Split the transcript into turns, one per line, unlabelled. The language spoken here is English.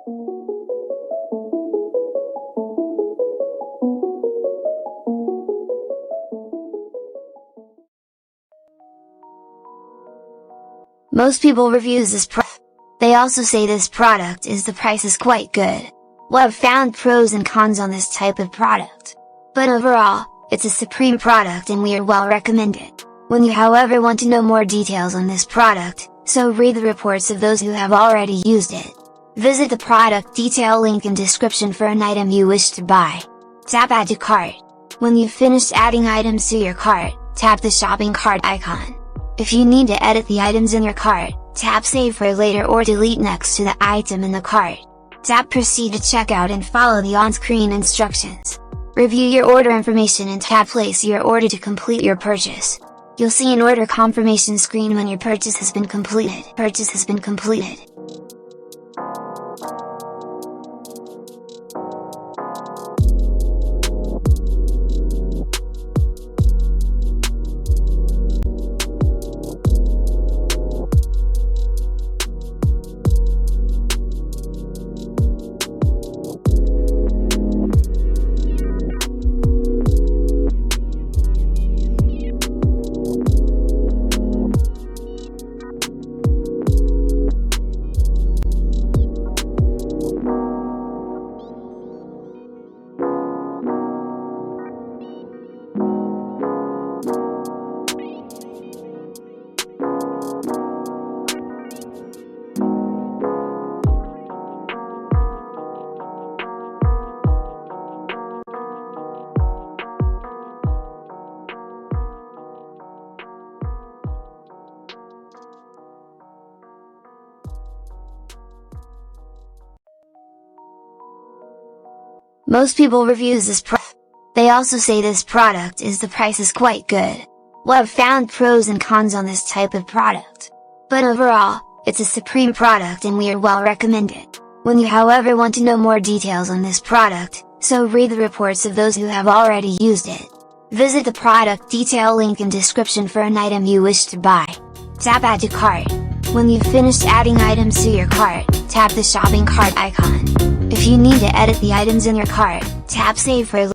Most people reviews this product. They also say this product is the price is quite good. Well, I've found pros and cons on this type of product. But overall, it's a supreme product and we are well recommended. When you however want to know more details on this product, so read the reports of those who have already used it. Visit the product detail link in description for an item you wish to buy. Tap Add to Cart. When you've finished adding items to your cart, tap the shopping cart icon. If you need to edit the items in your cart, tap Save for later or delete next to the item in the cart. Tap Proceed to checkout and follow the on-screen instructions. Review your order information and tap Place your order to complete your purchase. You'll see an order confirmation screen when your purchase has been completed. Most people reviews this product. They also say this product is the price is quite good. Well, I've found pros and cons on this type of product. But overall, it's a supreme product and we are well recommended. When you however want to know more details on this product, so read the reports of those who have already used it. Visit the product detail link in description for an item you wish to buy. Tap Add to Cart. When you've finished adding items to your cart, tap the shopping cart icon. If you need to edit the items in your cart, tap Save for